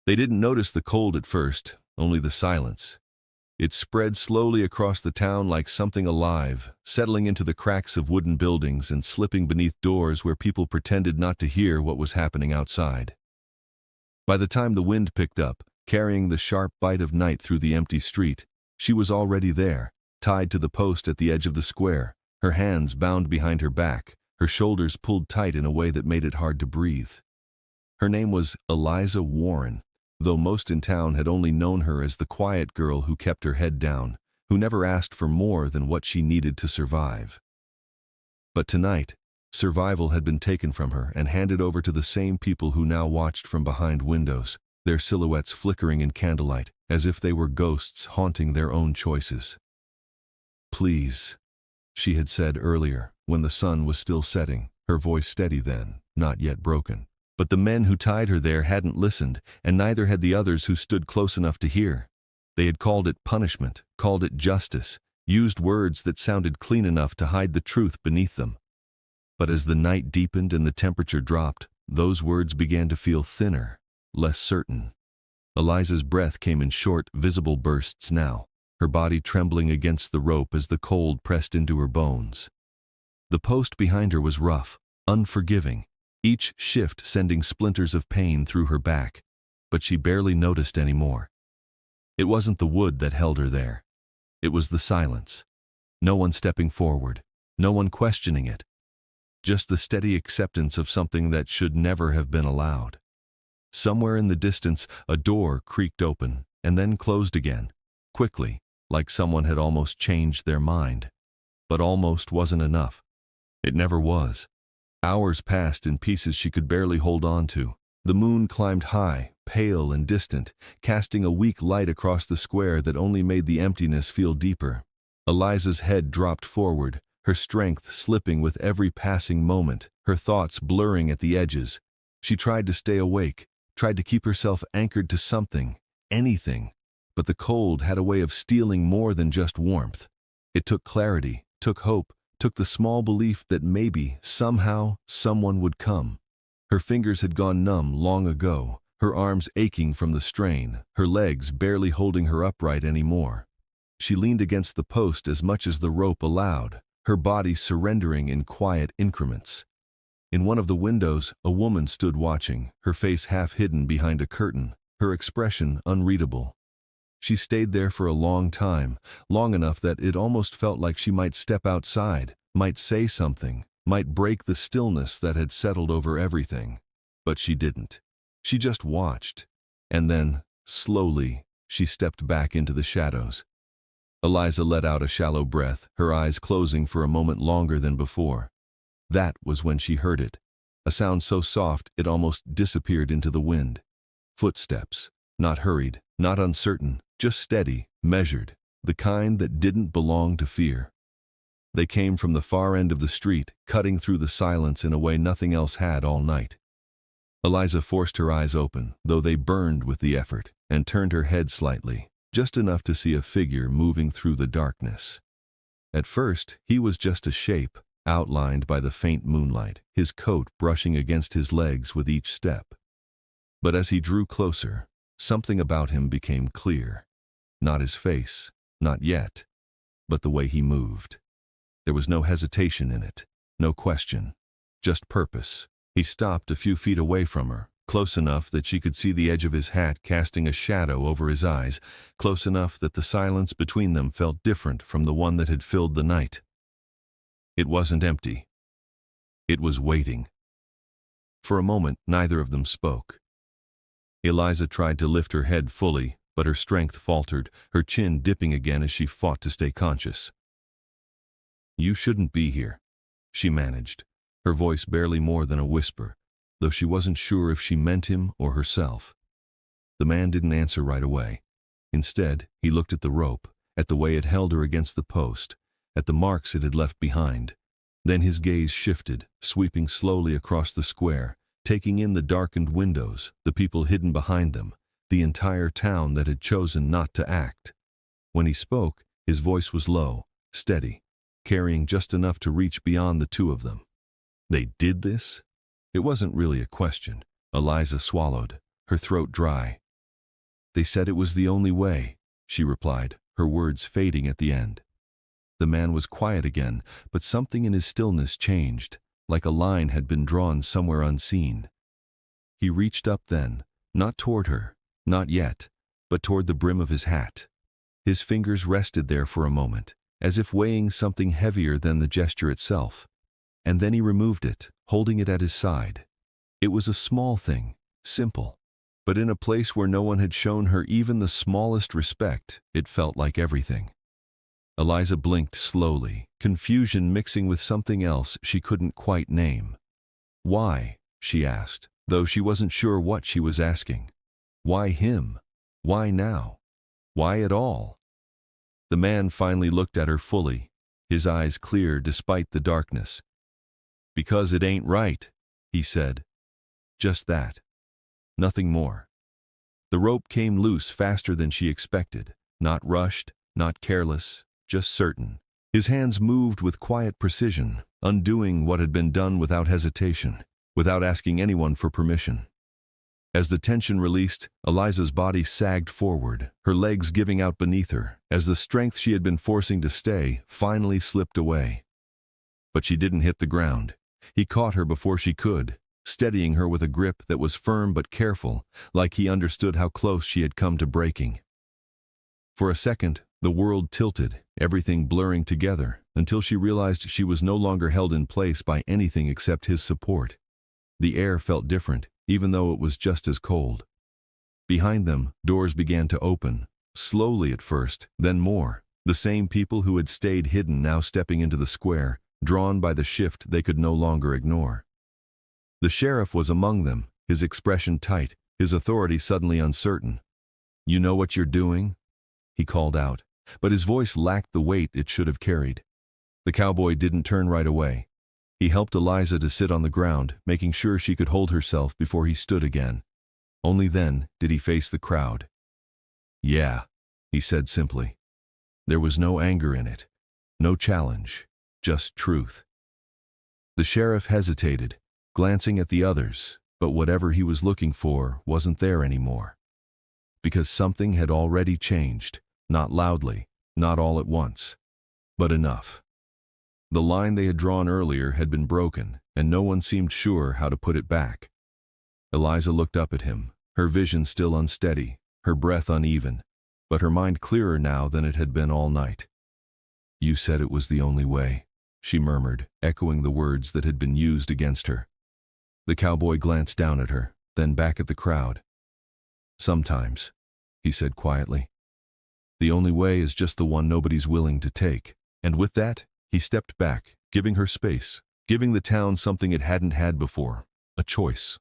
They didn't notice the cold at first, only the silence. It spread slowly across the town like something alive, settling into the cracks of wooden buildings and slipping beneath doors where people pretended not to hear what was happening outside. By the time the wind picked up, carrying the sharp bite of night through the empty street, she was already there, tied to the post at the edge of the square, her hands bound behind her back, her shoulders pulled tight in a way that made it hard to breathe. Her name was Eliza Warren, though most in town had only known her as the quiet girl who kept her head down, who never asked for more than what she needed to survive. But tonight, survival had been taken from her and handed over to the same people who now watched from behind windows, their silhouettes flickering in candlelight, as if they were ghosts haunting their own choices. "Please," she had said earlier, when the sun was still setting, her voice steady then, not yet broken. But the men who tied her there hadn't listened, and neither had the others who stood close enough to hear. They had called it punishment, called it justice, used words that sounded clean enough to hide the truth beneath them. But as the night deepened and the temperature dropped, those words began to feel thinner, less certain. Eliza's breath came in short, visible bursts now, her body trembling against the rope as the cold pressed into her bones. The post behind her was rough, unforgiving, each shift sending splinters of pain through her back, but she barely noticed anymore. It wasn't the wood that held her there. It was the silence. No one stepping forward, no one questioning it. Just the steady acceptance of something that should never have been allowed. Somewhere in the distance, a door creaked open and then closed again, quickly, like someone had almost changed their mind. But almost wasn't enough. It never was. Hours passed in pieces she could barely hold on to. The moon climbed high, pale and distant, casting a weak light across the square that only made the emptiness feel deeper. Eliza's head dropped forward, her strength slipping with every passing moment, her thoughts blurring at the edges. She tried to stay awake, tried to keep herself anchored to something, anything, but the cold had a way of stealing more than just warmth. It took clarity, took hope, took the small belief that maybe, somehow, someone would come. Her fingers had gone numb long ago, her arms aching from the strain, her legs barely holding her upright anymore. She leaned against the post as much as the rope allowed, her body surrendering in quiet increments. In one of the windows, a woman stood watching, her face half hidden behind a curtain, her expression unreadable. She stayed there for a long time, long enough that it almost felt like she might step outside, might say something, might break the stillness that had settled over everything. But she didn't. She just watched. And then, slowly, she stepped back into the shadows. Eliza let out a shallow breath, her eyes closing for a moment longer than before. That was when she heard it, a sound so soft it almost disappeared into the wind. Footsteps, not hurried, not uncertain, just steady, measured, the kind that didn't belong to fear. They came from the far end of the street, cutting through the silence in a way nothing else had all night. Eliza forced her eyes open, though they burned with the effort, and turned her head slightly, just enough to see a figure moving through the darkness. At first, he was just a shape, outlined by the faint moonlight, his coat brushing against his legs with each step. But as he drew closer, something about him became clear. Not his face, not yet, but the way he moved. There was no hesitation in it, no question, just purpose. He stopped a few feet away from her, close enough that she could see the edge of his hat casting a shadow over his eyes, close enough that the silence between them felt different from the one that had filled the night. It wasn't empty. It was waiting. For a moment, neither of them spoke. Eliza tried to lift her head fully, but her strength faltered, her chin dipping again as she fought to stay conscious. "You shouldn't be here," she managed, her voice barely more than a whisper, though she wasn't sure if she meant him or herself. The man didn't answer right away. Instead, he looked at the rope, at the way it held her against the post, at the marks it had left behind. Then his gaze shifted, sweeping slowly across the square, taking in the darkened windows, the people hidden behind them, the entire town that had chosen not to act. When he spoke, his voice was low, steady, carrying just enough to reach beyond the two of them. They did this? It wasn't really a question. Eliza swallowed, her throat dry, They said it was the only way, she replied, her words fading at the end. The man was quiet again, but something in his stillness changed, like a line had been drawn somewhere unseen. He reached up then, not toward her, not yet, but toward the brim of his hat. His fingers rested there for a moment, as if weighing something heavier than the gesture itself. And then he removed it, holding it at his side. It was a small thing, simple. But in a place where no one had shown her even the smallest respect, it felt like everything. Eliza blinked slowly, confusion mixing with something else she couldn't quite name. Why? She asked, though she wasn't sure what she was asking. Why him? Why now? Why at all? The man finally looked at her fully, his eyes clear despite the darkness. Because it ain't right, he said. Just that. Nothing more. The rope came loose faster than she expected, not rushed, not careless, just certain. His hands moved with quiet precision, undoing what had been done without hesitation, without asking anyone for permission. As the tension released, Eliza's body sagged forward, her legs giving out beneath her, as the strength she had been forcing to stay finally slipped away. But she didn't hit the ground. He caught her before she could, steadying her with a grip that was firm but careful, like he understood how close she had come to breaking. For a second, the world tilted, everything blurring together, until she realized she was no longer held in place by anything except his support. The air felt different, even though it was just as cold. Behind them, doors began to open, slowly at first, then more, the same people who had stayed hidden now stepping into the square, drawn by the shift they could no longer ignore. The sheriff was among them, his expression tight, his authority suddenly uncertain. "You know what you're doing?" he called out, but his voice lacked the weight it should have carried. The cowboy didn't turn right away. He helped Eliza to sit on the ground, making sure she could hold herself before he stood again. Only then did he face the crowd. "Yeah," he said simply. There was no anger in it, no challenge, just truth. The sheriff hesitated, glancing at the others, but whatever he was looking for wasn't there anymore. Because something had already changed, not loudly, not all at once, but enough. The line they had drawn earlier had been broken, and no one seemed sure how to put it back. Eliza looked up at him, her vision still unsteady, her breath uneven, but her mind clearer now than it had been all night. "You said it was the only way," she murmured, echoing the words that had been used against her. The cowboy glanced down at her, then back at the crowd. "Sometimes," he said quietly. "The only way is just the one nobody's willing to take." And with that, he stepped back, giving her space, giving the town something it hadn't had before, a choice.